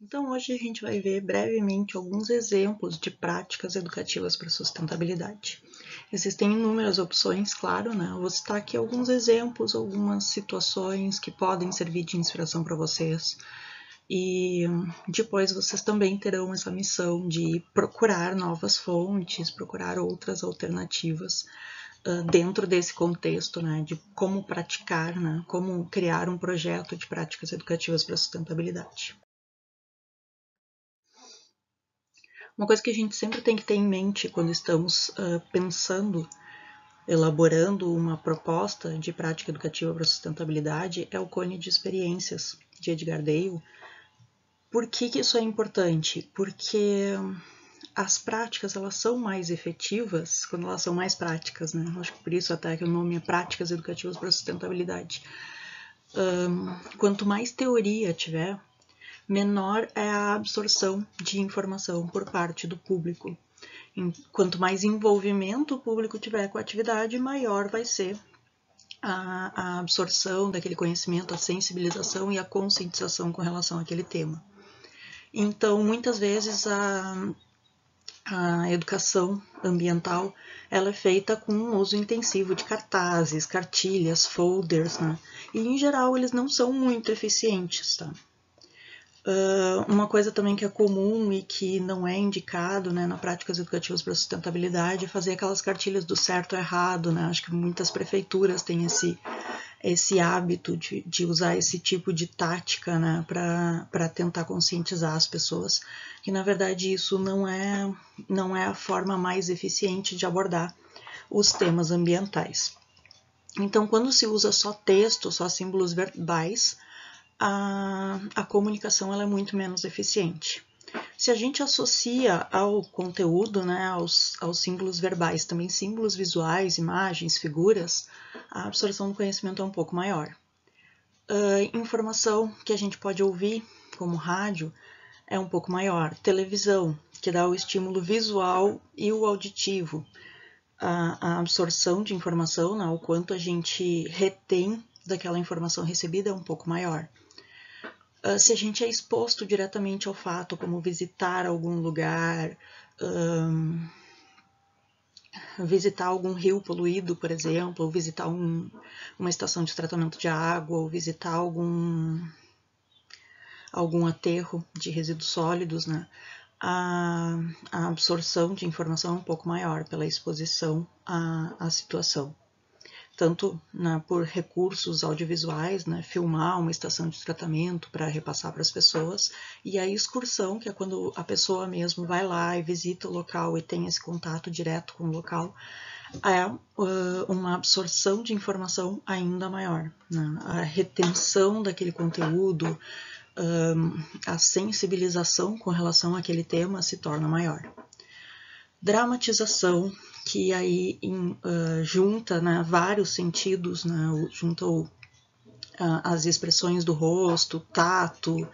Então, hoje a gente vai ver brevemente alguns exemplos de práticas educativas para sustentabilidade. Existem inúmeras opções, claro, né? Eu vou citar aqui alguns exemplos, algumas situações que podem servir de inspiração para vocês. E depois vocês também terão essa missão de procurar novas fontes, procurar outras alternativas dentro desse contexto, né, de como praticar, né, como criar um projeto de práticas educativas para sustentabilidade. Uma coisa que a gente sempre tem que ter em mente quando estamos pensando, elaborando uma proposta de prática educativa para sustentabilidade é o cone de experiências de Edgar Dale. Por que isso é importante? Porque as práticas elas são mais efetivas quando elas são mais práticas, né? Acho que por isso até que o nome é Práticas Educativas para Sustentabilidade. Quanto mais teoria tiver, menor é a absorção de informação por parte do público. Quanto mais envolvimento o público tiver com a atividade, maior vai ser a absorção daquele conhecimento, a sensibilização e a conscientização com relação àquele tema. Então, muitas vezes a educação ambiental ela é feita com um uso intensivo de cartazes, cartilhas, folders, né? E em geral eles não são muito eficientes, tá? Uma coisa também que é comum e que não é indicado, né, na práticas educativas para sustentabilidade é fazer aquelas cartilhas do certo ou errado, né? Acho que muitas prefeituras têm esse hábito de usar esse tipo de tática, né, para tentar conscientizar as pessoas, que na verdade isso não é a forma mais eficiente de abordar os temas ambientais. Então, quando se usa só texto, só símbolos verbais, a comunicação ela é muito menos eficiente. Se a gente associa ao conteúdo, né, aos símbolos verbais, também símbolos visuais, imagens, figuras, a absorção do conhecimento é um pouco maior. Informação que a gente pode ouvir, como rádio, é um pouco maior. Televisão, que dá o estímulo visual e o auditivo. A absorção de informação, né, o quanto a gente retém daquela informação recebida é um pouco maior. Se a gente é exposto diretamente ao fato, como visitar algum lugar, visitar algum rio poluído, por exemplo, ou visitar uma estação de tratamento de água, ou visitar algum aterro de resíduos sólidos, né? A absorção de informação é um pouco maior pela exposição à situação. Tanto por recursos audiovisuais, né, filmar uma estação de tratamento para repassar para as pessoas, e a excursão, que é quando a pessoa mesmo vai lá e visita o local e tem esse contato direto com o local, é uma absorção de informação ainda maior. Né? A retenção daquele conteúdo, a sensibilização com relação àquele tema se torna maior. Dramatização, que aí junta, né, vários sentidos, né, junta as expressões do rosto, tato,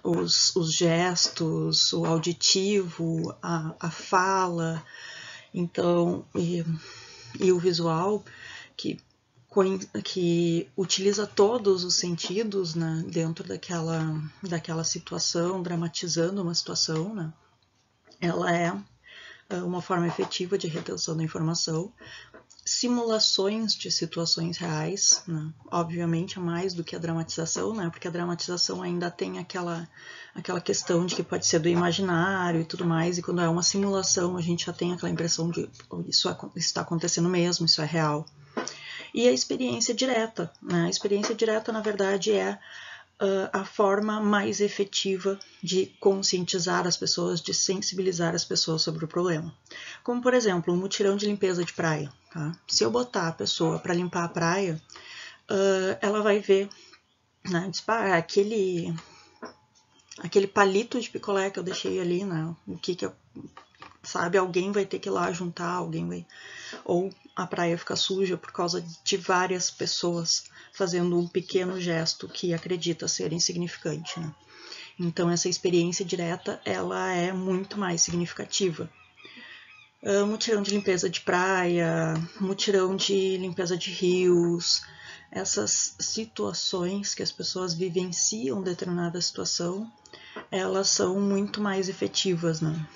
os gestos, o auditivo, a fala, então, e o visual, que utiliza todos os sentidos, né, dentro daquela situação, dramatizando uma situação, né, ela é uma forma efetiva de retenção da informação, simulações de situações reais, né? Obviamente é mais do que a dramatização, né? Porque a dramatização ainda tem aquela questão de que pode ser do imaginário e tudo mais, e quando é uma simulação a gente já tem aquela impressão de isso está acontecendo mesmo, isso é real. E a experiência direta, né? A experiência direta, na verdade, é a forma mais efetiva de conscientizar as pessoas, de sensibilizar as pessoas sobre o problema. Como, por exemplo, um mutirão de limpeza de praia. Tá? Se eu botar a pessoa para limpar a praia, ela vai ver, né, aquele palito de picolé que eu deixei ali, né, o que sabe, alguém vai ter que ir lá juntar, alguém vai... Ou a praia fica suja por causa de várias pessoas fazendo um pequeno gesto que acredita ser insignificante, né? Então essa experiência direta, ela é muito mais significativa. mutirão de limpeza de praia, mutirão de limpeza de rios, essas situações que as pessoas vivenciam determinada situação, elas são muito mais efetivas, né?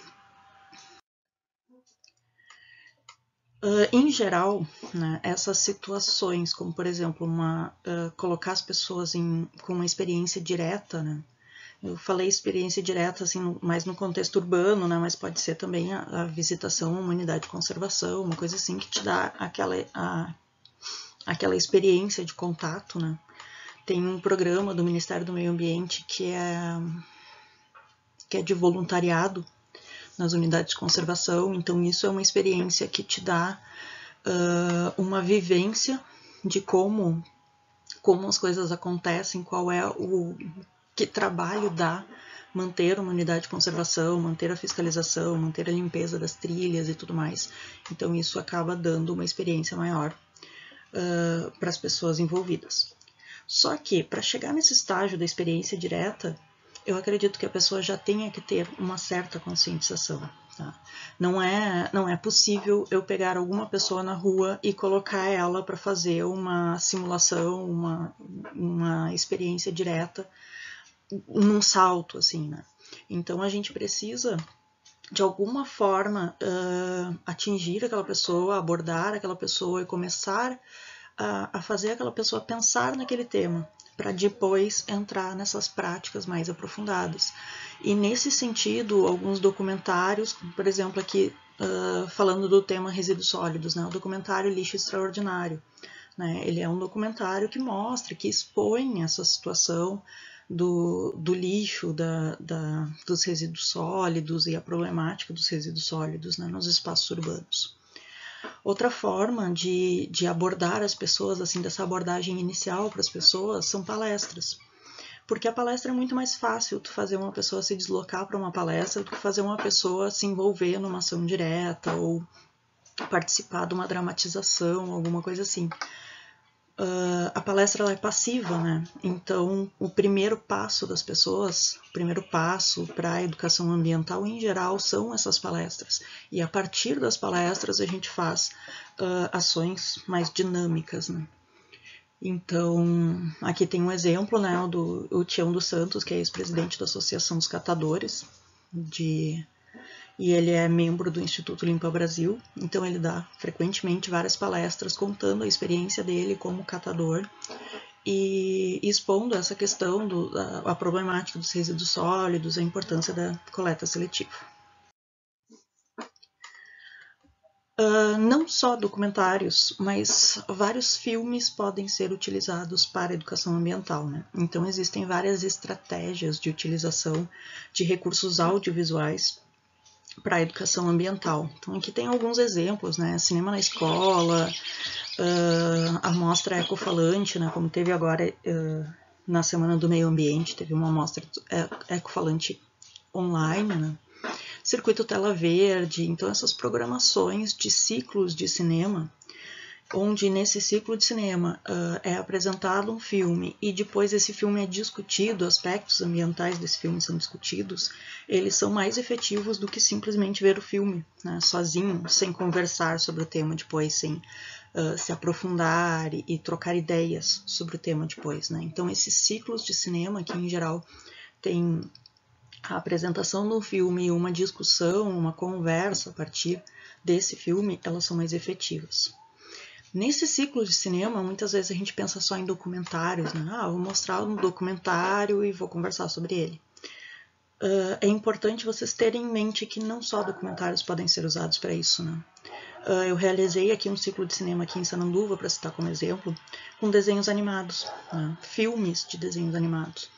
Em geral, né, essas situações, como por exemplo, colocar as pessoas com uma experiência direta, né? Eu falei experiência direta, assim, mais no contexto urbano, né? Mas pode ser também a visitação a uma unidade de conservação, uma coisa assim que te dá aquela experiência de contato, né? Tem um programa do Ministério do Meio Ambiente que é de voluntariado nas unidades de conservação, então isso é uma experiência que te dá uma vivência de como as coisas acontecem, qual é que trabalho dá manter uma unidade de conservação, manter a fiscalização, manter a limpeza das trilhas e tudo mais. Então isso acaba dando uma experiência maior para as pessoas envolvidas. Só que para chegar nesse estágio da experiência direta, eu acredito que a pessoa já tenha que ter uma certa conscientização. Tá? Não é possível eu pegar alguma pessoa na rua e colocar ela para fazer uma simulação, uma experiência direta num salto, assim, né? Então a gente precisa de alguma forma atingir aquela pessoa, abordar aquela pessoa e começar a fazer aquela pessoa pensar naquele tema, para depois entrar nessas práticas mais aprofundadas. E nesse sentido, alguns documentários, por exemplo, aqui falando do tema resíduos sólidos, né, o documentário Lixo Extraordinário, né, ele é um documentário que mostra, que expõe essa situação do lixo, dos resíduos sólidos e a problemática dos resíduos sólidos, né, nos espaços urbanos. Outra forma de abordar as pessoas, assim, dessa abordagem inicial para as pessoas, são palestras. Porque a palestra é muito mais fácil tu fazer uma pessoa se deslocar para uma palestra do que fazer uma pessoa se envolver numa ação direta ou participar de uma dramatização, alguma coisa assim. A palestra ela é passiva, né? Então, o primeiro passo das pessoas, o primeiro passo para a educação ambiental em geral são essas palestras. E a partir das palestras a gente faz ações mais dinâmicas, né? Então, aqui tem um exemplo, né, o Tião dos Santos, que é ex-presidente da Associação dos Catadores, e ele é membro do Instituto Limpa Brasil, então ele dá frequentemente várias palestras contando a experiência dele como catador e expondo essa questão a problemática dos resíduos sólidos, a importância da coleta seletiva. Não só documentários, mas vários filmes podem ser utilizados para a educação ambiental, né? Então existem várias estratégias de utilização de recursos audiovisuais para a educação ambiental. Então aqui tem alguns exemplos, né? Cinema na escola, a mostra ecofalante, né? Como teve agora na Semana do Meio Ambiente, teve uma mostra ecofalante online, né? Circuito Tela Verde, então essas programações de ciclos de cinema, onde nesse ciclo de cinema é apresentado um filme e depois esse filme é discutido, aspectos ambientais desse filme são discutidos, eles são mais efetivos do que simplesmente ver o filme, né, sozinho, sem conversar sobre o tema depois, sem se aprofundar e trocar ideias sobre o tema depois, né? Então esses ciclos de cinema, que em geral tem a apresentação do filme, uma discussão, uma conversa a partir desse filme, elas são mais efetivas. Nesse ciclo de cinema, muitas vezes a gente pensa só em documentários, né? Vou mostrar um documentário e vou conversar sobre ele. É importante vocês terem em mente que não só documentários podem ser usados para isso, né? Eu realizei aqui um ciclo de cinema aqui em Sananduva, para citar como exemplo, com desenhos animados, né? Filmes de desenhos animados.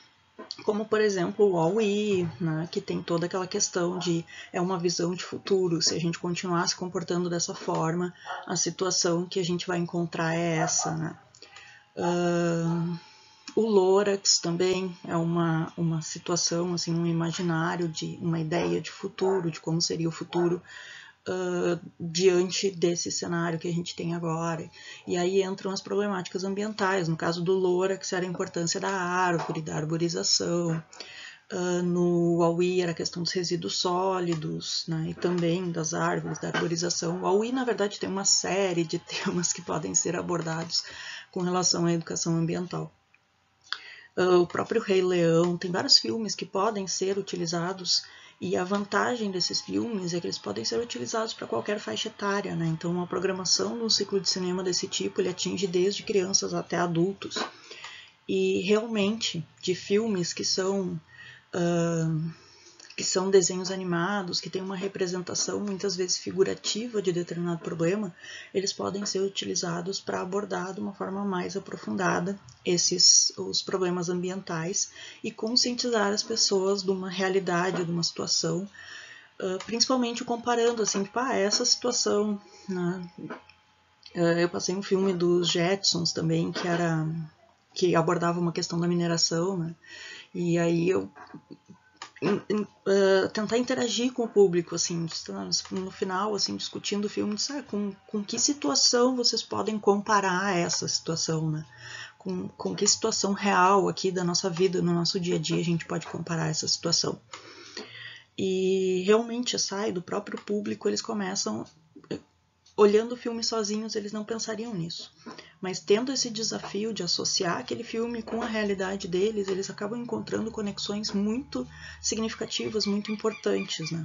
Como, por exemplo, o Wall-E, né, que tem toda aquela questão de uma visão de futuro. Se a gente continuar se comportando dessa forma, a situação que a gente vai encontrar é essa. Né? O Lorax também é uma situação, assim, um imaginário, uma ideia de futuro, de como seria o futuro diante desse cenário que a gente tem agora. E aí entram as problemáticas ambientais. No caso do Lorax, era a importância da árvore, da arborização. No AUI era a questão dos resíduos sólidos, né, e também das árvores, da arborização. O AUI, na verdade, tem uma série de temas que podem ser abordados com relação à educação ambiental. O próprio Rei Leão, tem vários filmes que podem ser utilizados, e a vantagem desses filmes é que eles podem ser utilizados para qualquer faixa etária, né? Então, uma programação de um ciclo de cinema desse tipo, ele atinge desde crianças até adultos. E realmente, de filmes que são desenhos animados, que têm uma representação muitas vezes figurativa de determinado problema, eles podem ser utilizados para abordar de uma forma mais aprofundada os problemas ambientais e conscientizar as pessoas de uma realidade, de uma situação, principalmente comparando assim, essa situação, né? Eu passei um filme dos Jetsons também, que abordava uma questão da mineração, né? E aí eu tentar interagir com o público, assim, no final, assim, discutindo o filme, com que situação vocês podem comparar essa situação, né? Com que situação real aqui da nossa vida, no nosso dia a dia, a gente pode comparar essa situação. E realmente sai do próprio público, eles começam, olhando o filme sozinhos, eles não pensariam nisso. Mas tendo esse desafio de associar aquele filme com a realidade deles, eles acabam encontrando conexões muito significativas, muito importantes, né?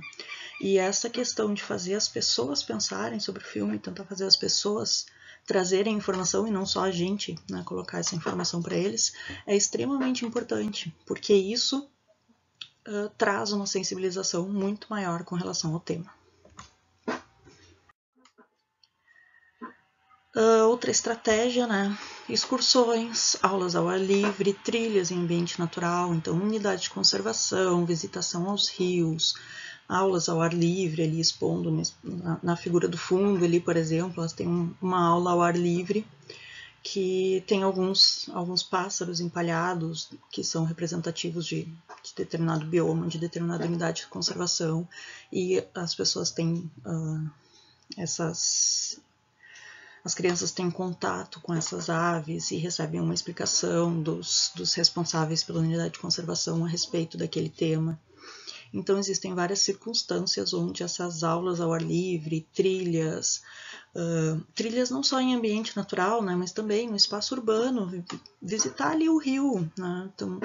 E essa questão de fazer as pessoas pensarem sobre o filme, tentar fazer as pessoas trazerem informação e não só a gente, né, colocar essa informação para eles, é extremamente importante, porque isso traz uma sensibilização muito maior com relação ao tema. Outra estratégia, né? Excursões, aulas ao ar livre, trilhas em ambiente natural, então unidade de conservação, visitação aos rios, aulas ao ar livre, ali expondo na figura do fundo, ali, por exemplo, elas têm uma aula ao ar livre que tem alguns pássaros empalhados que são representativos de determinado bioma, de determinada unidade de conservação, e as pessoas têm as crianças têm contato com essas aves e recebem uma explicação dos responsáveis pela unidade de conservação a respeito daquele tema. Então, existem várias circunstâncias onde essas aulas ao ar livre, trilhas não só em ambiente natural, né, mas também no espaço urbano, visitar ali o rio, né? Então,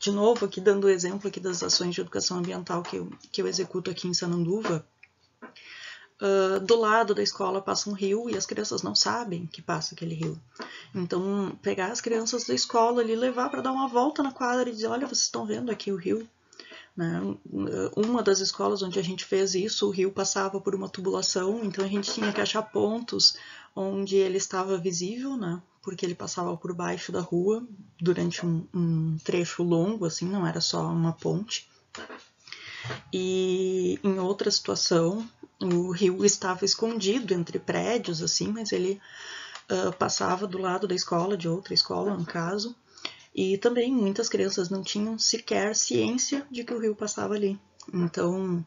de novo, aqui dando o exemplo aqui das ações de educação ambiental que eu executo aqui em Sananduva, do lado da escola passa um rio e as crianças não sabem que passa aquele rio. Então, pegar as crianças da escola ali, levar para dar uma volta na quadra e dizer, olha, vocês estão vendo aqui o rio? Né? Uma das escolas onde a gente fez isso, o rio passava por uma tubulação, então a gente tinha que achar pontos onde ele estava visível, né? Porque ele passava por baixo da rua durante um trecho longo, assim, não era só uma ponte. E em outra situação, o rio estava escondido entre prédios, assim, mas ele passava do lado da escola, de outra escola, no caso, e também muitas crianças não tinham sequer ciência de que o rio passava ali. Então,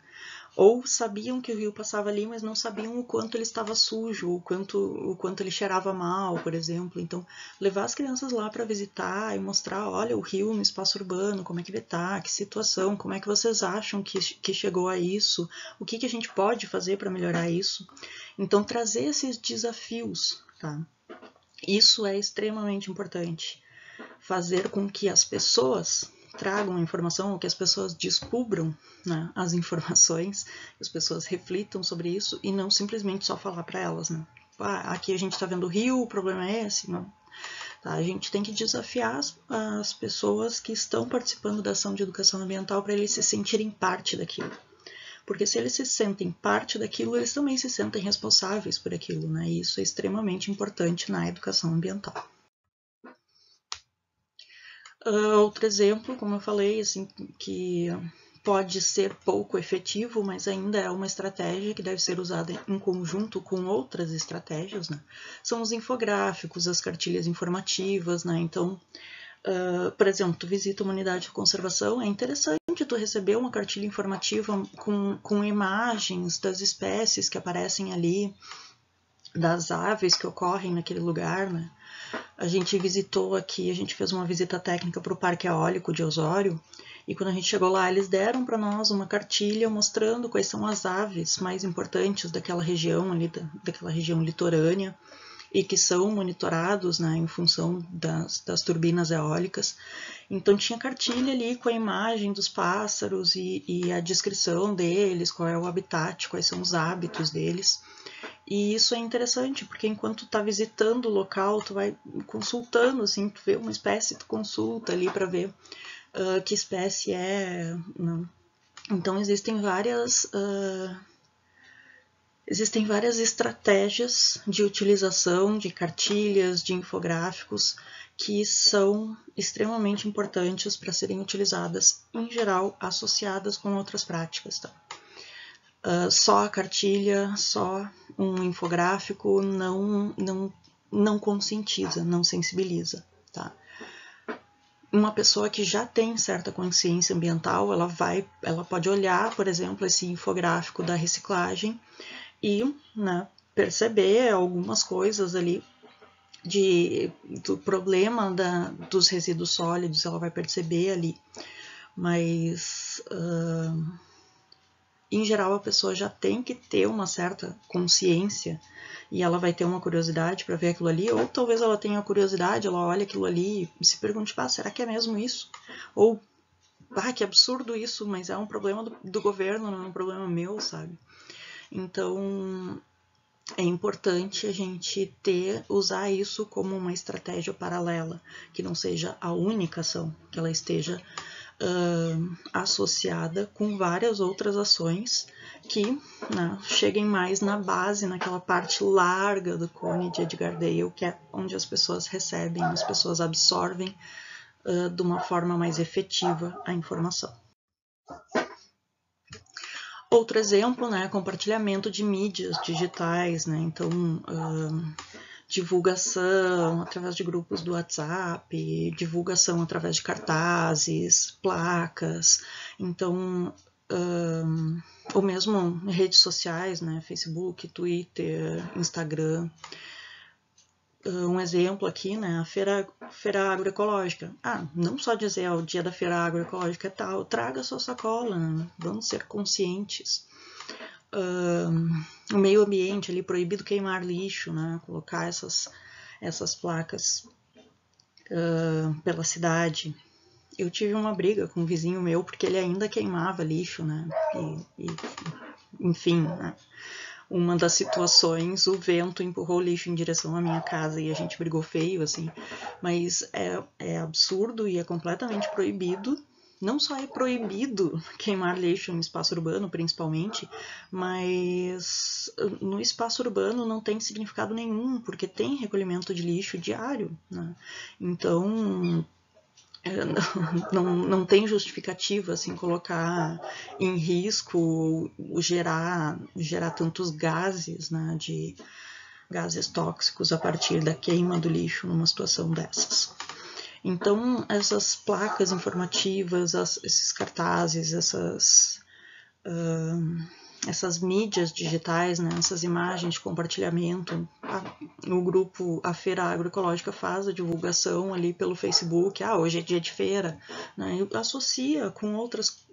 ou sabiam que o rio passava ali, mas não sabiam o quanto ele estava sujo, o quanto ele cheirava mal, por exemplo. Então, levar as crianças lá para visitar e mostrar, olha, o rio no espaço urbano, como é que ele está, que situação, como é que vocês acham que chegou a isso, o que a gente pode fazer para melhorar isso. Então, trazer esses desafios, tá? Isso é extremamente importante. Fazer com que as pessoas tragam a informação, ou que as pessoas descubram, né, as informações, que as pessoas reflitam sobre isso e não simplesmente só falar para elas, né? Aqui a gente está vendo o rio, o problema é esse, não. Tá? A gente tem que desafiar as pessoas que estão participando da ação de educação ambiental para eles se sentirem parte daquilo. Porque se eles se sentem parte daquilo, eles também se sentem responsáveis por aquilo, né? E isso é extremamente importante na educação ambiental. Outro exemplo, como eu falei, assim, que pode ser pouco efetivo, mas ainda é uma estratégia que deve ser usada em conjunto com outras estratégias, né? São os infográficos, as cartilhas informativas, né? Então, por exemplo, tu visita uma unidade de conservação, é interessante tu receber uma cartilha informativa com imagens das espécies que aparecem ali, das aves que ocorrem naquele lugar, né? A gente visitou aqui, a gente fez uma visita técnica para o Parque Eólico de Osório, e quando a gente chegou lá, eles deram para nós uma cartilha mostrando quais são as aves mais importantes daquela região ali, daquela região litorânea, e que são monitorados, né, em função das turbinas eólicas. Então tinha cartilha ali com a imagem dos pássaros e a descrição deles, qual é o habitat, quais são os hábitos deles. E isso é interessante, porque enquanto tu tá visitando o local, tu vai consultando, assim, tu vê uma espécie, tu consulta ali para ver que espécie é. Né? Então existem várias estratégias de utilização de cartilhas, de infográficos, que são extremamente importantes para serem utilizadas, em geral, associadas com outras práticas. Tá? Só a cartilha, só um infográfico não conscientiza, não sensibiliza. Tá? Uma pessoa que já tem certa consciência ambiental, ela pode olhar, por exemplo, esse infográfico da reciclagem e, né, perceber algumas coisas ali do problema dos resíduos sólidos, ela vai perceber ali, mas em geral a pessoa já tem que ter uma certa consciência e ela vai ter uma curiosidade para ver aquilo ali, ou talvez ela tenha curiosidade, ela olha aquilo ali e se pergunte, será que é mesmo isso? Ou, que absurdo isso, mas é um problema do governo, não é um problema meu, sabe? Então, é importante a gente usar isso como uma estratégia paralela, que não seja a única ação, que ela esteja associada com várias outras ações que, né, cheguem mais na base, naquela parte larga do cone de Edgar Dale, que é onde as pessoas recebem, as pessoas absorvem de uma forma mais efetiva a informação. Outro exemplo, né, compartilhamento de mídias digitais, né, então divulgação através de grupos do WhatsApp, divulgação através de cartazes, placas, então ou mesmo redes sociais, né, Facebook, Twitter, Instagram. Um exemplo aqui, né, a feira agroecológica. Não só dizer o dia da feira agroecológica é tal, traga sua sacola, né? Vamos ser conscientes. O meio ambiente ali, proibido queimar lixo, né, colocar essas placas pela cidade. Eu tive uma briga com um vizinho meu porque ele ainda queimava lixo, né, enfim, né. Uma das situações, o vento empurrou o lixo em direção à minha casa e a gente brigou feio, assim. Mas é absurdo e é completamente proibido. Não só é proibido queimar lixo em espaço urbano, principalmente, mas no espaço urbano não tem significado nenhum, porque tem recolhimento de lixo diário, né? Então, não tem justificativa assim, colocar em risco gerar tantos gases, né, de gases tóxicos a partir da queima do lixo numa situação dessas. Então, essas placas informativas, esses cartazes, essas mídias digitais, né, essas imagens de compartilhamento, o grupo, a Feira Agroecológica faz a divulgação ali pelo Facebook, hoje é dia de feira, né, associa com outras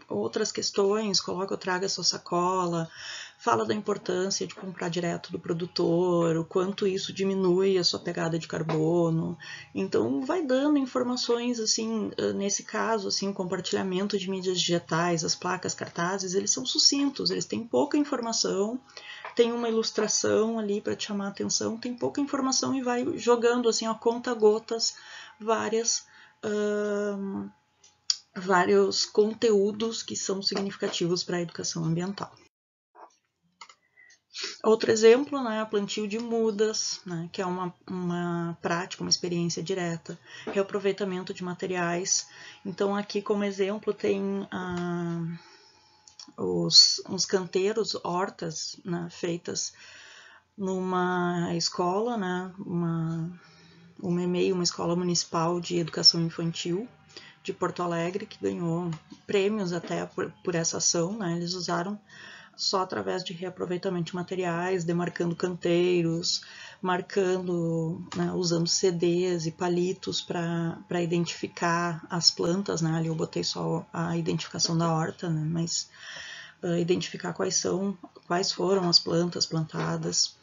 questões, traga sua sacola, fala da importância de comprar direto do produtor, o quanto isso diminui a sua pegada de carbono. Então, vai dando informações, assim, nesse caso, assim, o compartilhamento de mídias digitais, as placas, cartazes, eles são sucintos, eles têm pouca informação, tem uma ilustração ali para te chamar a atenção, tem pouca informação e vai jogando, assim, a conta-gotas, vários conteúdos que são significativos para a educação ambiental. Outro exemplo, né, plantio de mudas, né, que é uma prática, uma experiência direta, reaproveitamento de materiais. Então, aqui como exemplo tem uns canteiros, hortas, né, feitas numa escola, né, uma EMEI, uma escola municipal de educação infantil de Porto Alegre, que ganhou prêmios até por essa ação, né, eles usaram só através de reaproveitamento de materiais, demarcando canteiros, marcando, né, usando CDs e palitos para identificar as plantas, né? Ali eu botei só a identificação da horta, né? Mas identificar quais foram as plantas plantadas.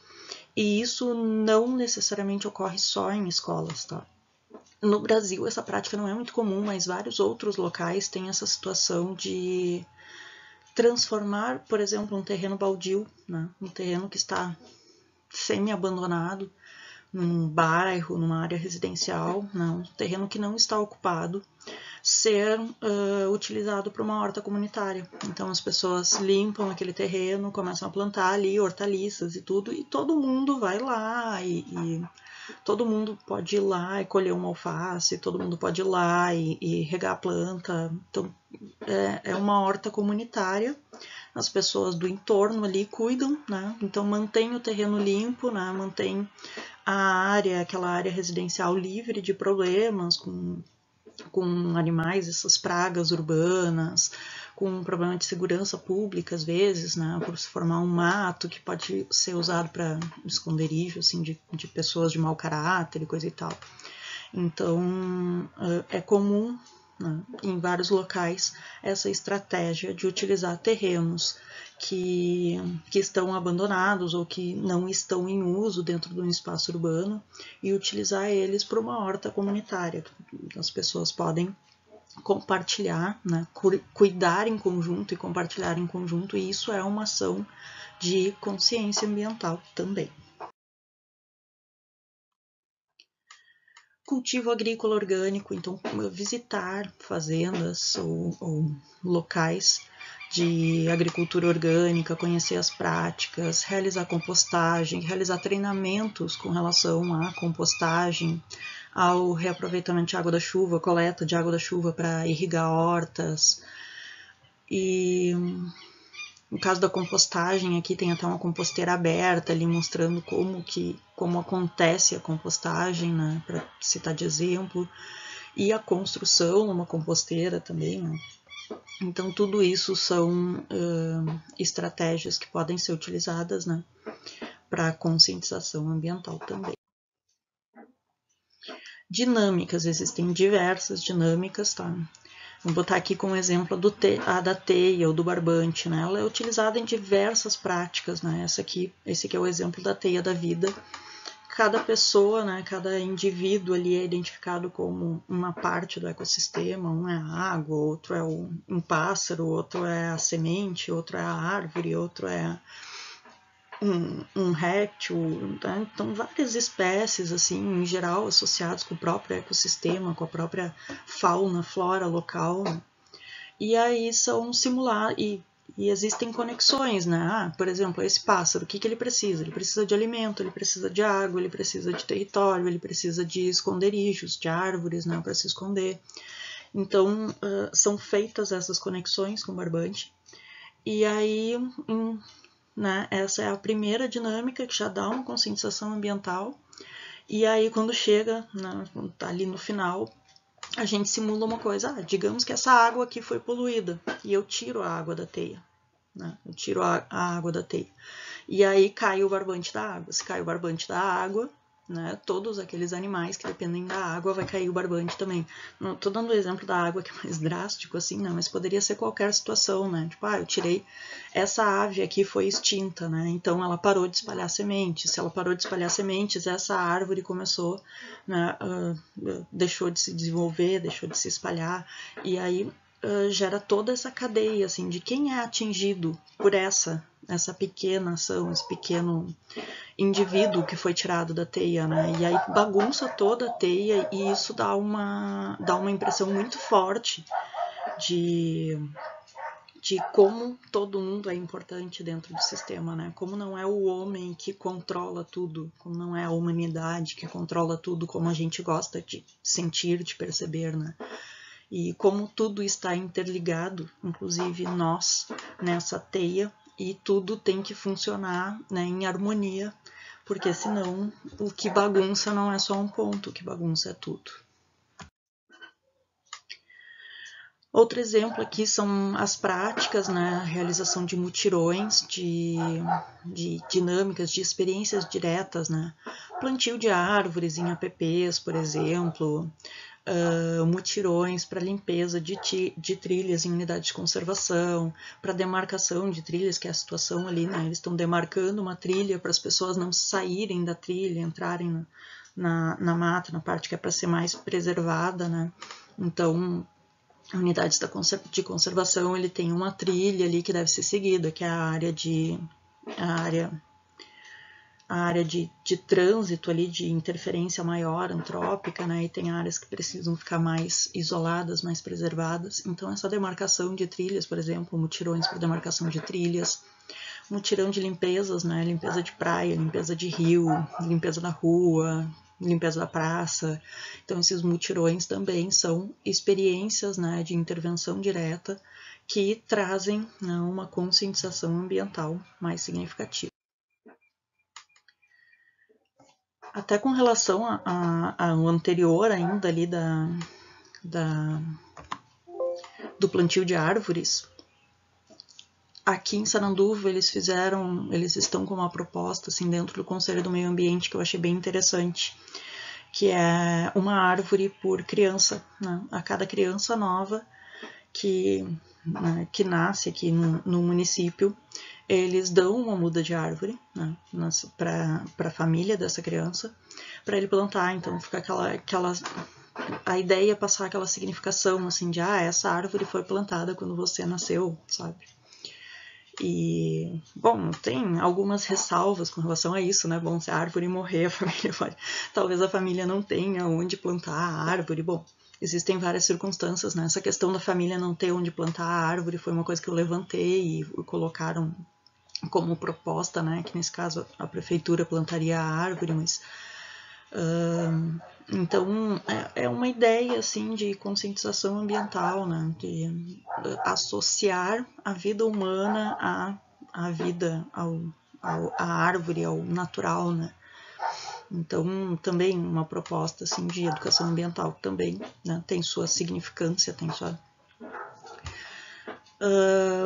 E isso não necessariamente ocorre só em escolas, tá? No Brasil essa prática não é muito comum, mas vários outros locais têm essa situação de transformar, por exemplo, um terreno baldio, né? Um terreno que está semi-abandonado, num bairro, numa área residencial, não, um terreno que não está ocupado, ser utilizado para uma horta comunitária. Então as pessoas limpam aquele terreno, começam a plantar ali hortaliças e tudo, e todo mundo vai lá e todo mundo pode ir lá e colher uma alface, todo mundo pode ir lá e regar a planta. Então é uma horta comunitária. As pessoas do entorno ali cuidam, né? Então mantém o terreno limpo, né? Mantém a área, aquela área residencial livre de problemas com animais, essas pragas urbanas, com um problema de segurança pública às vezes, né? Por se formar um mato que pode ser usado para esconderijo assim, de pessoas de mau caráter e coisa e tal. Então é comum, né, em vários locais essa estratégia de utilizar terrenos que estão abandonados ou que não estão em uso dentro de um espaço urbano e utilizar eles para uma horta comunitária. As pessoas podem compartilhar, né, cuidar em conjunto e compartilhar em conjunto, e isso é uma ação de consciência ambiental também. Cultivo agrícola orgânico, então visitar fazendas ou locais de agricultura orgânica, conhecer as práticas, realizar compostagem, realizar treinamentos com relação à compostagem, ao reaproveitamento de água da chuva, coleta de água da chuva para irrigar hortas. E no caso da compostagem, aqui tem até uma composteira aberta ali mostrando como acontece a compostagem, né, para citar de exemplo, e a construção numa composteira também, né. Então tudo isso são estratégias que podem ser utilizadas, né, para conscientização ambiental também. Dinâmicas, existem diversas dinâmicas, tá? Vou botar aqui como exemplo a da teia ou do barbante, né? Ela é utilizada em diversas práticas, né? Esse aqui é o exemplo da teia da vida. Cada pessoa, né, cada indivíduo ali é identificado como uma parte do ecossistema, um é a água, outro é um pássaro, outro é a semente, outro é a árvore, outro é um réptil, tá? Então várias espécies, assim, em geral, associadas com o próprio ecossistema, com a própria fauna, flora local, né? E aí são simulados, e existem conexões, né? Por exemplo, esse pássaro, o que ele precisa? Ele precisa de alimento, ele precisa de água, ele precisa de território, ele precisa de esconderijos, de árvores, né, para se esconder. Então, são feitas essas conexões com o barbante. E aí, né, essa é a primeira dinâmica que já dá uma conscientização ambiental. E aí, quando chega, né, tá ali no final, a gente simula uma coisa. Digamos que essa água aqui foi poluída e eu tiro a água da teia, né? Eu tiro a água da teia. E aí cai o barbante da água. Se cai o barbante da água, né, todos aqueles animais que dependem da água vai cair o barbante também. Não tô dando o exemplo da água que é mais drástico assim, né, mas poderia ser qualquer situação, né? Tipo, eu tirei essa ave aqui, foi extinta, né? Então ela parou de espalhar sementes. Se ela parou de espalhar sementes, essa árvore começou, né, deixou de se desenvolver, deixou de se espalhar, e aí gera toda essa cadeia assim de quem é atingido por essa pequena ação, esse pequeno indivíduo que foi tirado da teia, né? E aí bagunça toda a teia e isso dá uma impressão muito forte de como todo mundo é importante dentro do sistema, né? Como não é o homem que controla tudo, como não é a humanidade que controla tudo, como a gente gosta de sentir, de perceber, né? E como tudo está interligado, inclusive nós, nessa teia, e tudo tem que funcionar, né, em harmonia, porque senão o que bagunça não é só um ponto, o que bagunça é tudo. Outro exemplo aqui são as práticas, né, a realização de mutirões, de dinâmicas, de experiências diretas, né, plantio de árvores em APPs, por exemplo, mutirões para limpeza de trilhas em unidade de conservação, para demarcação de trilhas, que é a situação ali, né, eles estão demarcando uma trilha para as pessoas não saírem da trilha, entrarem na mata, na parte que é para ser mais preservada, né, então unidades de conservação, ele tem uma trilha ali que deve ser seguida, que é a área de trânsito ali, de interferência maior, antrópica, né, e tem áreas que precisam ficar mais isoladas, mais preservadas. Então, essa demarcação de trilhas, por exemplo, mutirões para demarcação de trilhas, mutirão de limpezas, né, limpeza de praia, limpeza de rio, limpeza da rua, limpeza da praça. Então, esses mutirões também são experiências, né, de intervenção direta que trazem, né, uma conscientização ambiental mais significativa. Até com relação ao anterior ainda ali do plantio de árvores, aqui em Sananduva eles estão com uma proposta assim dentro do Conselho do Meio Ambiente que eu achei bem interessante, que é uma árvore por criança, né? A cada criança nova que nasce aqui no município, eles dão uma muda de árvore, né, para a família dessa criança, para ele plantar. Então fica a ideia é passar aquela significação assim de essa árvore foi plantada quando você nasceu, sabe? E, bom, tem algumas ressalvas com relação a isso, né? Bom, se a árvore morrer, a família pode... Talvez a família não tenha onde plantar a árvore. Bom, existem várias circunstâncias, né? Essa questão da família não ter onde plantar a árvore foi uma coisa que eu levantei e colocaram como proposta, né? Que nesse caso a prefeitura plantaria a árvore, mas... então, é uma ideia, assim, de conscientização ambiental, né? De associar a vida humana à vida, à árvore, ao natural, né? Então, também uma proposta, assim, de educação ambiental também, né? Tem sua significância, tem sua...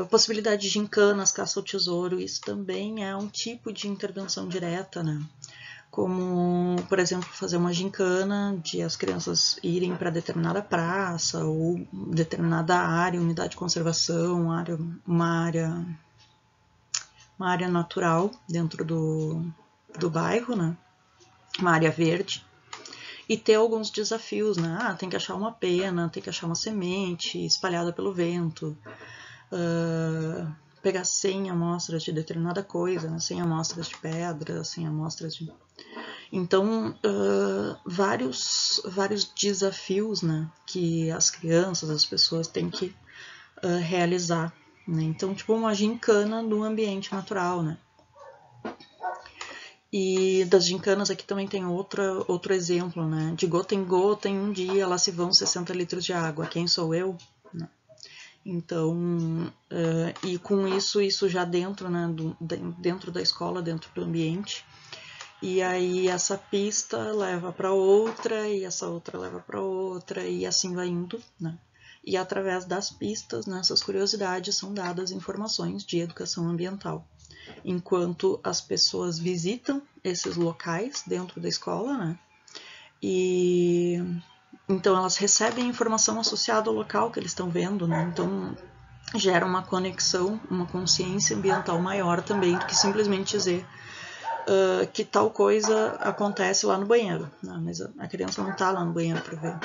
possibilidade de gincanas, caça ao tesouro, isso também é um tipo de intervenção direta, né? Como, por exemplo, fazer uma gincana de as crianças irem para determinada praça ou determinada área, unidade de conservação, uma área natural dentro do bairro, né? Uma área verde, e ter alguns desafios, né? Tem que achar uma pena, tem que achar uma semente espalhada pelo vento, pegar 100 amostras de determinada coisa, né? 100 amostras de pedra, 100 amostras de... Então, vários desafios, né, que as crianças, as pessoas têm que realizar, né? Então, tipo uma gincana no ambiente natural, né? E das gincanas aqui também tem outro exemplo, né? De gota em gota, em um dia lá se vão 60 litros de água. Quem sou eu? Né? Então, e com isso já dentro, né, dentro da escola, dentro do ambiente. E aí essa pista leva para outra, e essa outra leva para outra, e assim vai indo, né? E através das pistas, nessas curiosidades, são dadas informações de educação ambiental. Enquanto as pessoas visitam esses locais dentro da escola, né? E então elas recebem informação associada ao local que eles estão vendo, né? Então gera uma conexão, uma consciência ambiental maior também do que simplesmente dizer que tal coisa acontece lá no banheiro, né? Mas a criança não está lá no banheiro para ver.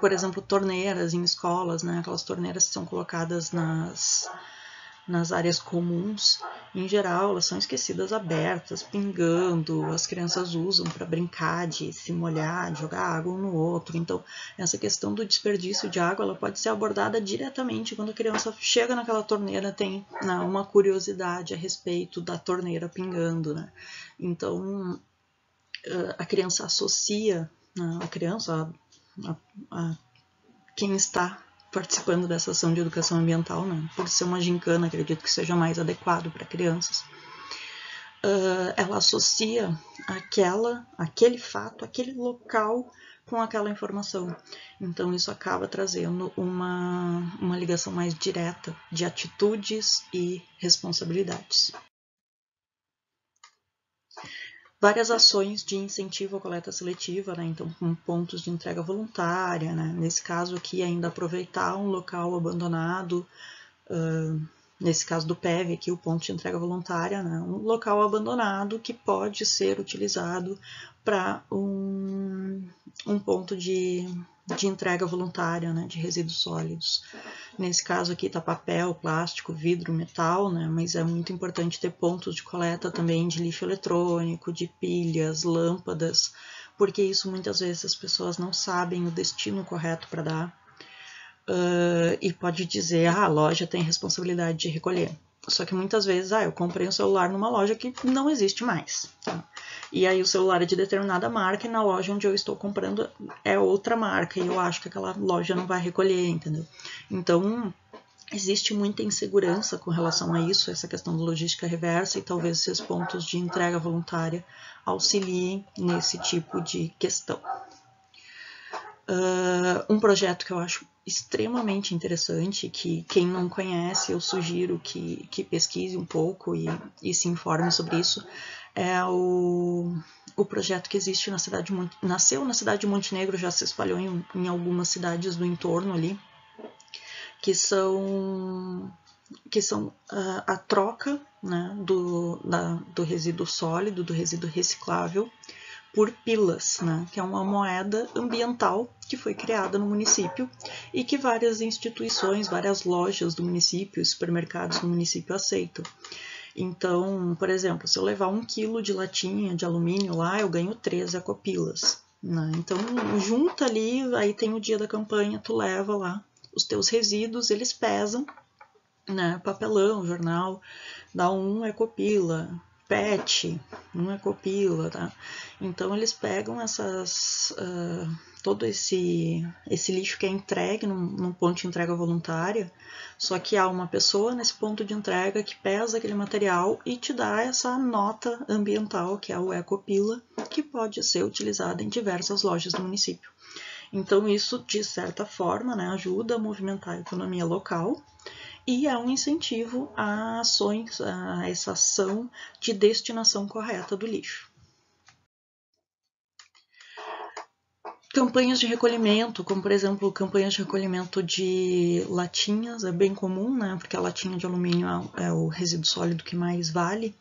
Por exemplo, torneiras em escolas, né? Aquelas torneiras que são colocadas nas áreas comuns, em geral, elas são esquecidas abertas, pingando, as crianças usam para brincar, de se molhar, de jogar água um no outro. Então, essa questão do desperdício de água, ela pode ser abordada diretamente quando a criança chega naquela torneira, tem, né, uma curiosidade a respeito da torneira pingando, né? Então, a criança associa, né, a criança, a quem está participando dessa ação de educação ambiental, né? Por ser uma gincana, acredito que seja mais adequado para crianças. Ela associa aquele fato, aquele local com aquela informação. Então, isso acaba trazendo uma ligação mais direta de atitudes e responsabilidades. Várias ações de incentivo à coleta seletiva, né? Então, com pontos de entrega voluntária, né? Nesse caso aqui, ainda aproveitar um local abandonado, nesse caso do PEV, aqui o ponto de entrega voluntária, né? Um local abandonado que pode ser utilizado para um ponto de entrega voluntária, né? De resíduos sólidos. Nesse caso aqui está papel, plástico, vidro, metal, né? Mas é muito importante ter pontos de coleta também de lixo eletrônico, de pilhas, lâmpadas, porque isso muitas vezes as pessoas não sabem o destino correto para dar. E pode dizer, a loja tem responsabilidade de recolher. Só que muitas vezes, eu comprei um celular numa loja que não existe mais. Tá? E aí o celular é de determinada marca e na loja onde eu estou comprando é outra marca e eu acho que aquela loja não vai recolher, entendeu? Então, existe muita insegurança com relação a isso, essa questão da logística reversa, e talvez esses pontos de entrega voluntária auxiliem nesse tipo de questão. Um projeto que eu acho extremamente interessante, que quem não conhece, eu sugiro que pesquise um pouco e se informe sobre isso, é o projeto que existe na cidade, nasceu na cidade de Montenegro, já se espalhou em algumas cidades do entorno ali, que são a troca, né, do resíduo sólido, do resíduo reciclável, por pilas, né, que é uma moeda ambiental que foi criada no município e que várias instituições, várias lojas do município, supermercados do município aceitam. Então, por exemplo, se eu levar 1 quilo de latinha de alumínio lá, eu ganho 3 ecopilas. Né? Então, junta ali, aí tem o dia da campanha, tu leva lá os teus resíduos, eles pesam, né? Papelão, jornal, dá 1 ecopila, PET, 1 ecopila, tá? Então eles pegam todo esse lixo que é entregue num ponto de entrega voluntária, só que há uma pessoa nesse ponto de entrega que pesa aquele material e te dá essa nota ambiental, que é o ecopila, que pode ser utilizada em diversas lojas do município. Então isso, de certa forma, né, ajuda a movimentar a economia local, e é um incentivo a ações, a essa ação de destinação correta do lixo. Campanhas de recolhimento, como por exemplo, campanhas de recolhimento de latinhas, é bem comum, né? Porque a latinha de alumínio é o resíduo sólido que mais vale,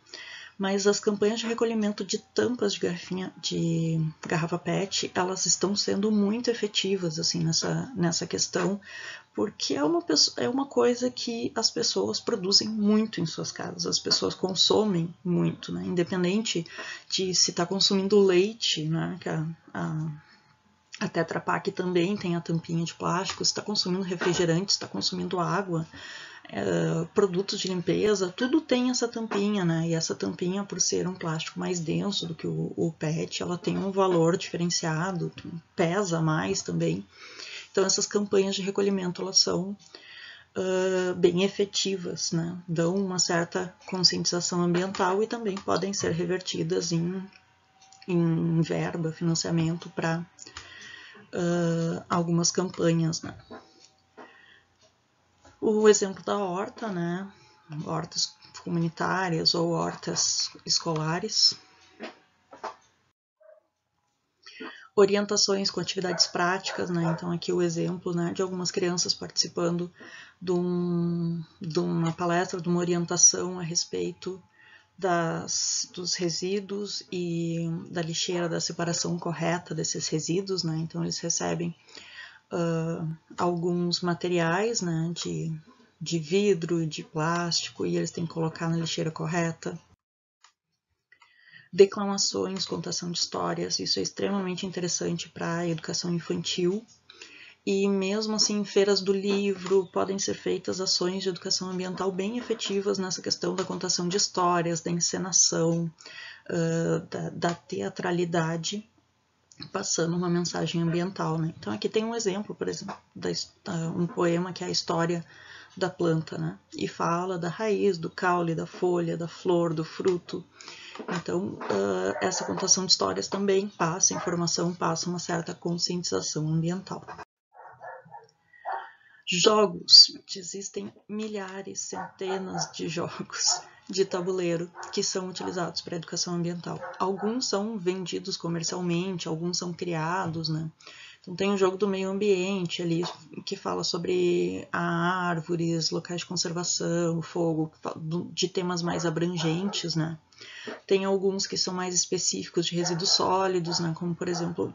mas as campanhas de recolhimento de tampas de garrafa PET, elas estão sendo muito efetivas assim, nessa questão, porque é uma coisa que as pessoas produzem muito em suas casas, as pessoas consomem muito, né? Independente de se está consumindo leite, né? Que a Tetra Pak também tem a tampinha de plástico, se está consumindo refrigerante, se está consumindo água, produtos de limpeza, tudo tem essa tampinha, né? E essa tampinha, por ser um plástico mais denso do que o PET, ela tem um valor diferenciado, pesa mais também. Então, essas campanhas de recolhimento, elas são bem efetivas, né? Dão uma certa conscientização ambiental e também podem ser revertidas em verba, financiamento para algumas campanhas, né? O exemplo da horta, né? Hortas comunitárias ou hortas escolares. Orientações com atividades práticas, né? Então aqui o exemplo, né, de algumas crianças participando de uma palestra, de uma orientação a respeito dos resíduos e da lixeira, da separação correta desses resíduos, né? Então eles recebem alguns materiais, né, de vidro, de plástico, e eles têm que colocar na lixeira correta. Declamações, contação de histórias, isso é extremamente interessante para a educação infantil. E mesmo assim, em feiras do livro, podem ser feitas ações de educação ambiental bem efetivas nessa questão da contação de histórias, da encenação, da teatralidade, passando uma mensagem ambiental, né? Então aqui tem um exemplo, por exemplo, um poema que é a história da planta, né? E fala da raiz, do caule, da folha, da flor, do fruto. Então, essa contação de histórias também passa informação, passa uma certa conscientização ambiental. Jogos. Existem milhares, centenas de jogos de tabuleiro que são utilizados para educação ambiental. Alguns são vendidos comercialmente, alguns são criados, né? Então tem o jogo do meio ambiente ali, que fala sobre árvores, locais de conservação, fogo, de temas mais abrangentes, né? Tem alguns que são mais específicos de resíduos sólidos, né? Como, por exemplo,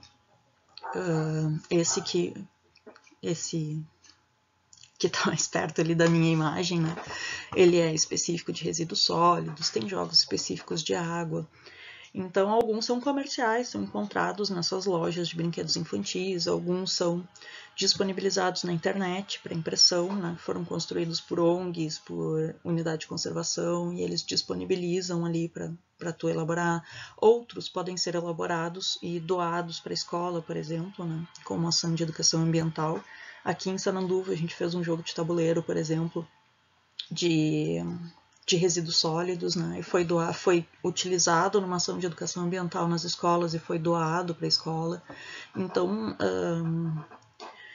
esse que está mais perto ali da minha imagem, né? Ele é específico de resíduos sólidos, tem jogos específicos de água. Então, alguns são comerciais, são encontrados nessas lojas de brinquedos infantis, alguns são disponibilizados na internet para impressão, né? Foram construídos por ONGs, por unidade de conservação, e eles disponibilizam ali para tu elaborar. Outros podem ser elaborados e doados para a escola, por exemplo, né? Como ação de educação ambiental. Aqui em Sananduva a gente fez um jogo de tabuleiro, por exemplo, de resíduos sólidos, né? E foi utilizado numa ação de educação ambiental nas escolas e foi doado para a escola. Então,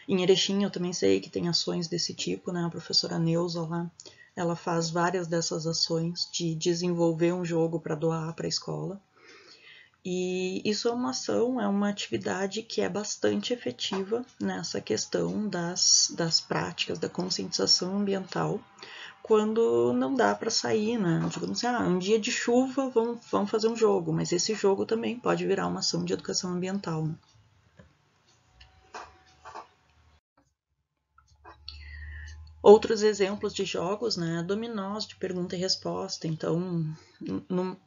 em Erechim eu também sei que tem ações desse tipo, né? A professora Neuza lá, ela faz várias dessas ações de desenvolver um jogo para doar para a escola. E isso é uma ação, é uma atividade que é bastante efetiva nessa questão das práticas, da conscientização ambiental, quando não dá para sair, né? Digamos assim, um dia de chuva, vamos fazer um jogo, mas esse jogo também pode virar uma ação de educação ambiental, né? Outros exemplos de jogos, né? Dominós de pergunta e resposta. Então,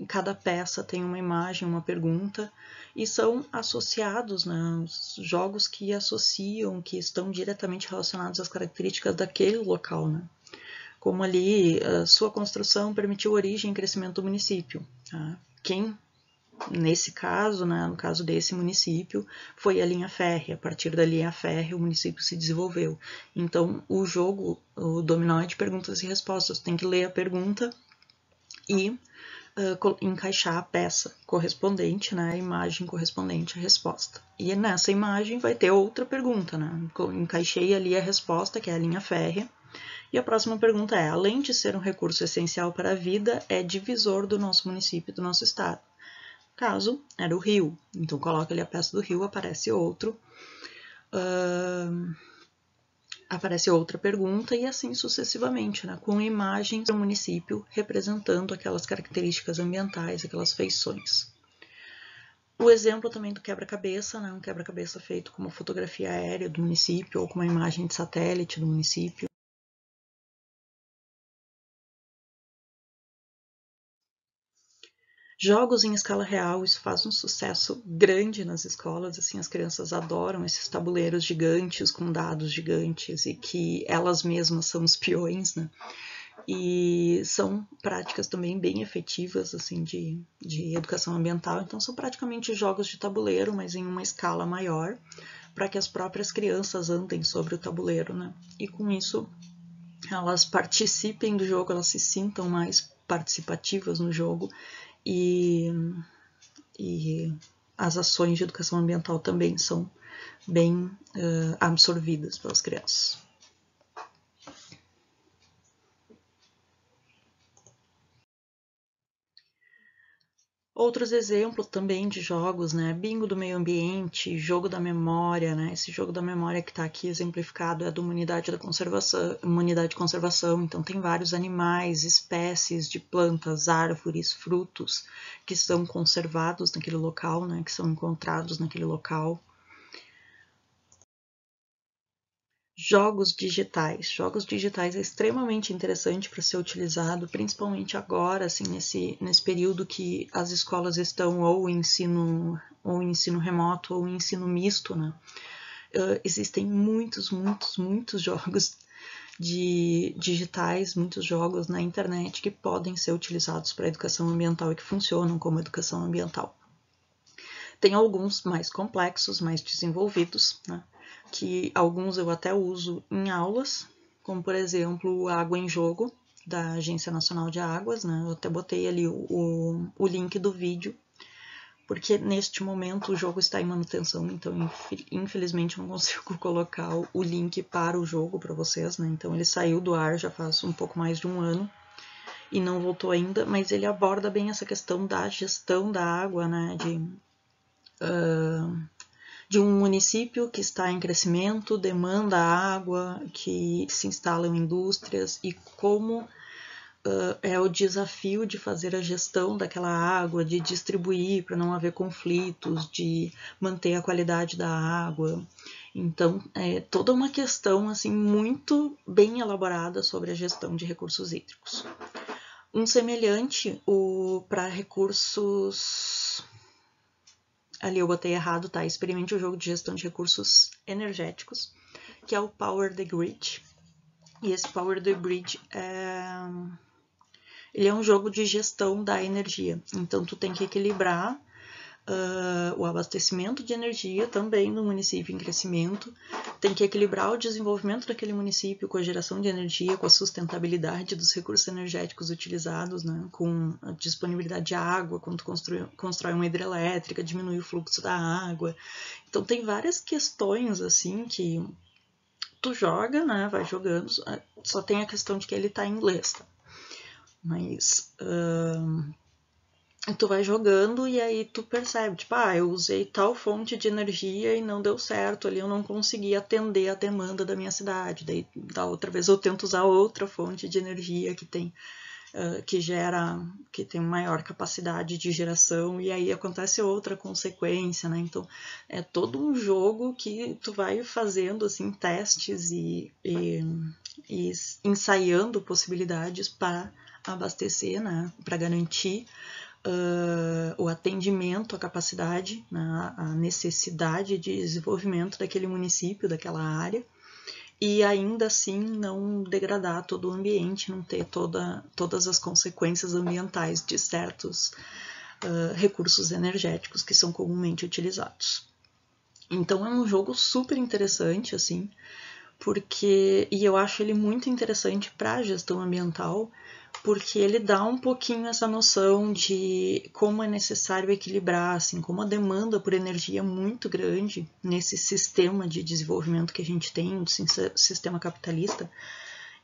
cada peça tem uma imagem, uma pergunta, e são associados, né? Os jogos que associam, que estão diretamente relacionados às características daquele local, né? Como ali, sua construção permitiu origem e crescimento do município. Tá? Nesse caso, né, no caso desse município, foi a linha férrea. A partir da linha férrea, o município se desenvolveu. Então, o jogo, o dominó é de perguntas e respostas. Tem que ler a pergunta e encaixar a peça correspondente, né, a imagem correspondente à resposta. E nessa imagem vai ter outra pergunta, né? Encaixei ali a resposta, que é a linha férrea. E a próxima pergunta é: além de ser um recurso essencial para a vida, é divisor do nosso município e do nosso estado? Caso era o rio, então coloca ali a peça do rio, aparece outra pergunta e assim sucessivamente, né, com imagens do município representando aquelas características ambientais, aquelas feições. O exemplo também do quebra-cabeça, né, um quebra-cabeça feito com uma fotografia aérea do município ou com uma imagem de satélite do município. Jogos em escala real, isso faz um sucesso grande nas escolas, assim, as crianças adoram esses tabuleiros gigantes com dados gigantes e que elas mesmas são os peões, né? E são práticas também bem efetivas, assim, de educação ambiental, então são praticamente jogos de tabuleiro, mas em uma escala maior, para que as próprias crianças andem sobre o tabuleiro, né? E com isso elas participem do jogo, elas se sintam mais participativas no jogo e as ações de educação ambiental também são bem absorvidas pelas crianças. Outros exemplos também de jogos, né? Bingo do meio ambiente, jogo da memória, né? Esse jogo da memória que está aqui exemplificado é da Unidade de Conservação, então tem vários animais, espécies de plantas, árvores, frutos que são conservados naquele local, né? Que são encontrados naquele local. Jogos digitais. Jogos digitais é extremamente interessante para ser utilizado, principalmente agora, assim, nesse período que as escolas estão ou em ensino remoto ou em ensino misto, né? Existem muitos jogos digitais, muitos jogos na internet que podem ser utilizados para educação ambiental e que funcionam como educação ambiental. Tem alguns mais complexos, mais desenvolvidos, né? Que alguns eu até uso em aulas, como por exemplo Água em Jogo, da Agência Nacional de Águas, né? Eu até botei ali o link do vídeo, porque neste momento o jogo está em manutenção, então infelizmente não consigo colocar o link para o jogo para vocês, né? Então ele saiu do ar já faz um pouco mais de um ano e não voltou ainda, mas ele aborda bem essa questão da gestão da água, né? De um município que está em crescimento, demanda água, que se instalam indústrias e como é o desafio de fazer a gestão daquela água, de distribuir para não haver conflitos, de manter a qualidade da água. Então, é toda uma questão assim muito bem elaborada sobre a gestão de recursos hídricos. Um semelhante para recursos... Ali eu botei errado, tá? Experimente o jogo de gestão de recursos energéticos, que é o Power the Grid. E esse Power the Grid ele é um jogo de gestão da energia. Então, tu tem que equilibrar o abastecimento de energia também no município em crescimento, tem que equilibrar o desenvolvimento daquele município com a geração de energia, com a sustentabilidade dos recursos energéticos utilizados, né, com a disponibilidade de água, quando tu constrói uma hidrelétrica, diminui o fluxo da água. Então tem várias questões assim que tu joga, né, vai jogando, só tem a questão de que ele tá em inglês, tá? Mas... tu vai jogando e aí tu percebe, tipo, eu usei tal fonte de energia e não deu certo, ali eu não consegui atender a demanda da minha cidade, daí da outra vez eu tento usar outra fonte de energia que tem que tem maior capacidade de geração e aí acontece outra consequência, né? Então é todo um jogo que tu vai fazendo assim testes e ensaiando possibilidades para abastecer, né? Para garantir o atendimento, a capacidade, né, a necessidade de desenvolvimento daquele município, daquela área, e ainda assim não degradar todo o ambiente, não ter todas as consequências ambientais de certos recursos energéticos que são comumente utilizados. Então é um jogo super interessante, assim, e eu acho ele muito interessante para a gestão ambiental, porque ele dá um pouquinho essa noção de como é necessário equilibrar, assim, como a demanda por energia é muito grande nesse sistema de desenvolvimento que a gente tem, um sistema capitalista.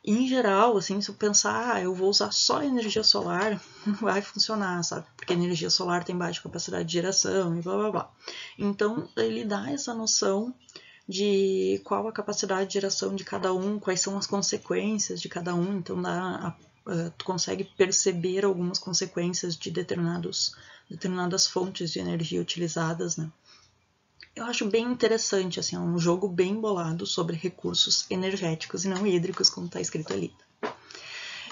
Em geral, assim, se eu pensar, eu vou usar só energia solar, não vai funcionar, sabe? Porque a energia solar tem baixa capacidade de geração e blá blá blá. Então, ele dá essa noção de qual a capacidade de geração de cada um, quais são as consequências de cada um, então tu consegue perceber algumas consequências de determinadas fontes de energia utilizadas, né? Eu acho bem interessante, assim, é um jogo bem bolado sobre recursos energéticos e não hídricos, como está escrito ali.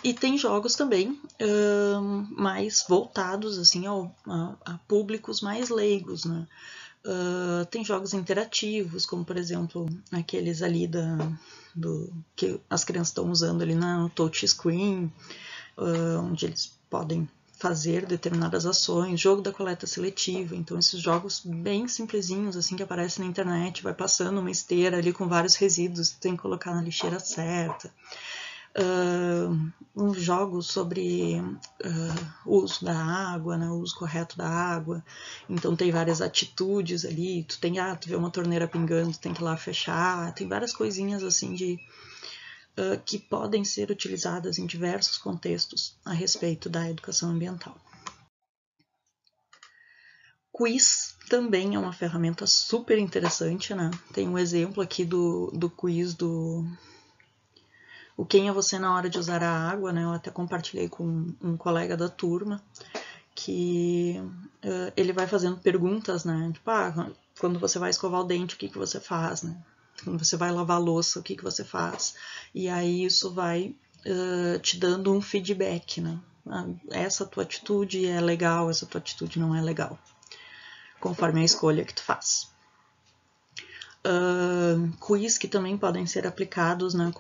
E tem jogos também mais voltados assim, a públicos mais leigos, né? Tem jogos interativos, como por exemplo aqueles ali que as crianças estão usando ali no touchscreen, onde eles podem fazer determinadas ações, jogo da coleta seletiva, então esses jogos bem simplesinhos assim que aparecem na internet, vai passando uma esteira ali com vários resíduos, tem que colocar na lixeira certa. Jogos sobre o uso da água, né, o uso correto da água, então tem várias atitudes ali, tu vê uma torneira pingando, tu tem que ir lá fechar, tem várias coisinhas assim que podem ser utilizadas em diversos contextos a respeito da educação ambiental. Quiz também é uma ferramenta super interessante, né? Tem um exemplo aqui do quiz o Quem é Você na Hora de Usar a Água, né? Eu até compartilhei com um colega da turma, que ele vai fazendo perguntas, né? Tipo, quando você vai escovar o dente, o que você faz, né? Quando você vai lavar a louça, o que você faz? E aí isso vai te dando um feedback, né? Essa tua atitude é legal, essa tua atitude não é legal, conforme a escolha que tu faz. Quiz que também podem ser aplicados, né,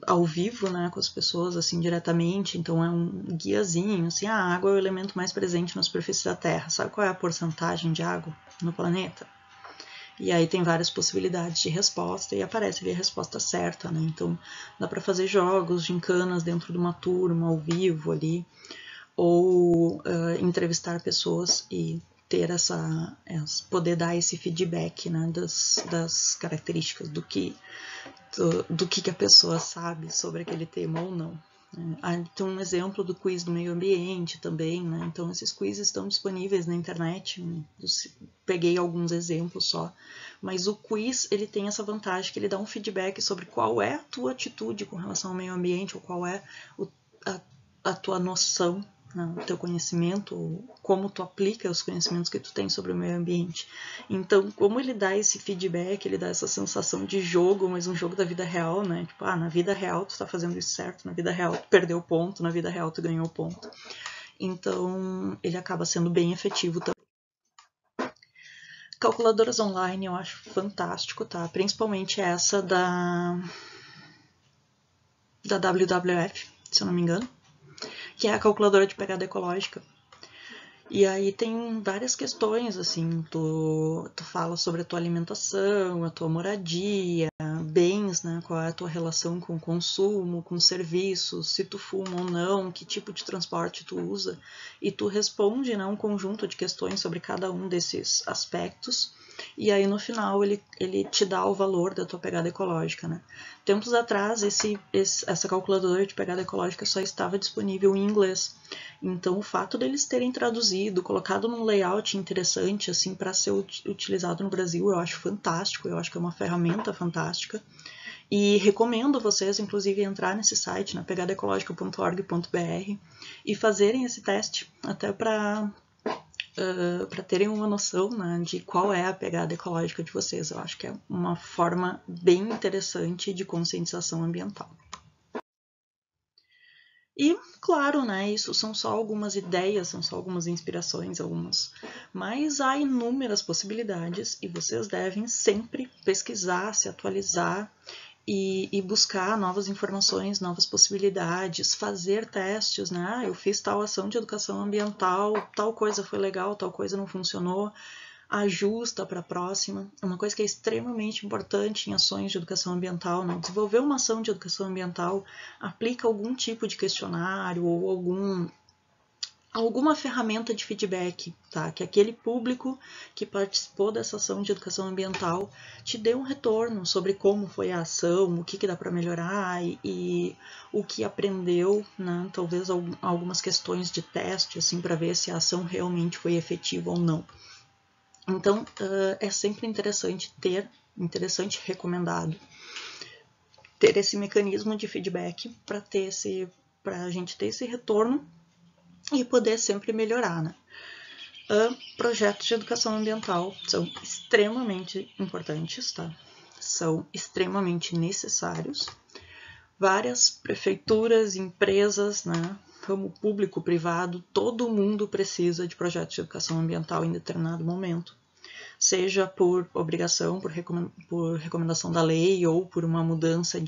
ao vivo, né, com as pessoas assim diretamente, então é um guiazinho, assim, a água é o elemento mais presente na superfície da Terra, sabe qual é a porcentagem de água no planeta? E aí tem várias possibilidades de resposta e aparece ali a resposta certa, né? Então dá para fazer jogos, gincanas dentro de uma turma, ao vivo ali, ou entrevistar pessoas e ter poder dar esse feedback, né, das características do que a pessoa sabe sobre aquele tema ou não. Tem um exemplo do quiz do meio ambiente também, né? Então esses quizzes estão disponíveis na internet. Peguei alguns exemplos só, mas o quiz ele tem essa vantagem que ele dá um feedback sobre qual é a tua atitude com relação ao meio ambiente ou qual é a tua noção, né, o teu conhecimento, como tu aplica os conhecimentos que tu tem sobre o meio ambiente. Então, como ele dá esse feedback, ele dá essa sensação de jogo, mas um jogo da vida real, né? Tipo, na vida real tu tá fazendo isso certo, na vida real tu perdeu ponto, na vida real tu ganhou ponto. Então, ele acaba sendo bem efetivo também. Calculadoras online eu acho fantástico, tá? Principalmente essa da WWF, se eu não me engano, que é a calculadora de pegada ecológica. E aí tem várias questões, assim, tu fala sobre a tua alimentação, a tua moradia, bens, né, qual é a tua relação com o consumo, com serviços, se tu fuma ou não, que tipo de transporte tu usa, e tu responde, né, um conjunto de questões sobre cada um desses aspectos, e aí no final ele te dá o valor da tua pegada ecológica, né. Tempos atrás essa calculadora de pegada ecológica só estava disponível em inglês, então o fato deles terem traduzido, colocado num layout interessante assim para ser utilizado no Brasil, eu acho fantástico, eu acho que é uma ferramenta fantástica. E recomendo vocês, inclusive, entrar nesse site, na pegadaecologica.org.br, e fazerem esse teste, até para terem uma noção, né, de qual é a pegada ecológica de vocês. Eu acho que é uma forma bem interessante de conscientização ambiental. E, claro, né, isso são só algumas ideias, são só algumas inspirações, mas há inúmeras possibilidades e vocês devem sempre pesquisar, se atualizar e buscar novas informações, novas possibilidades, fazer testes, né? Eu fiz tal ação de educação ambiental, tal coisa foi legal, tal coisa não funcionou, ajusta para a próxima. Uma coisa que é extremamente importante em ações de educação ambiental, né? Desenvolver uma ação de educação ambiental, aplica algum tipo de questionário ou alguma ferramenta de feedback, tá? Que aquele público que participou dessa ação de educação ambiental te dê um retorno sobre como foi a ação, o que dá para melhorar e o que aprendeu, né? Talvez algumas questões de teste, assim, para ver se a ação realmente foi efetiva ou não. Então, é sempre interessante recomendado, ter esse mecanismo de feedback para a gente ter esse retorno e poder sempre melhorar, né? Projetos de educação ambiental são extremamente importantes, tá? São extremamente necessários. Várias prefeituras, empresas, né? Ramo público, privado, todo mundo precisa de projetos de educação ambiental em determinado momento. Seja por obrigação, por recomendação da lei ou por uma mudança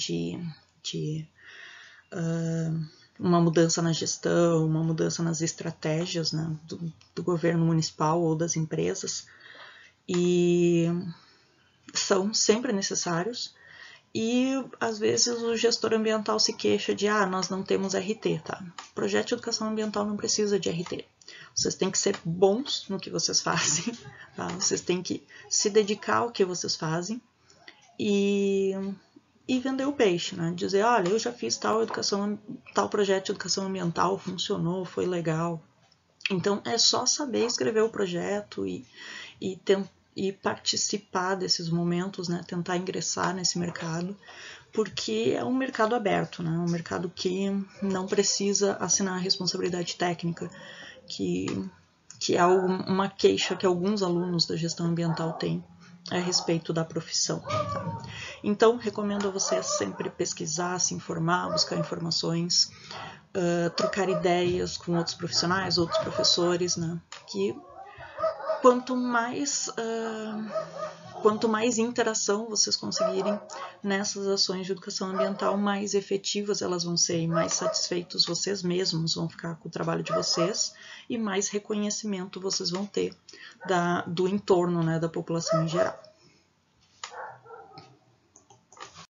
uma mudança na gestão, uma mudança nas estratégias, né, do governo municipal ou das empresas, e são sempre necessários. E às vezes o gestor ambiental se queixa de nós não temos RT, tá? O projeto de educação ambiental não precisa de RT. Vocês têm que ser bons no que vocês fazem, tá? Vocês têm que se dedicar ao que vocês fazem e vender o peixe, né? Dizer, olha, eu já fiz tal projeto de educação ambiental, funcionou, foi legal. Então é só saber escrever o projeto e participar desses momentos, né? Tentar ingressar nesse mercado, porque é um mercado aberto, né? Um mercado que não precisa assinar a responsabilidade técnica, que é uma queixa que alguns alunos da gestão ambiental têm a respeito da profissão. Tá? Então, recomendo a vocês sempre pesquisar, se informar, buscar informações, trocar ideias com outros profissionais, outros professores, né? Que quanto mais interação vocês conseguirem nessas ações de educação ambiental, mais efetivas elas vão ser e mais satisfeitos vocês mesmos vão ficar com o trabalho de vocês e mais reconhecimento vocês vão ter do entorno, né, da população em geral.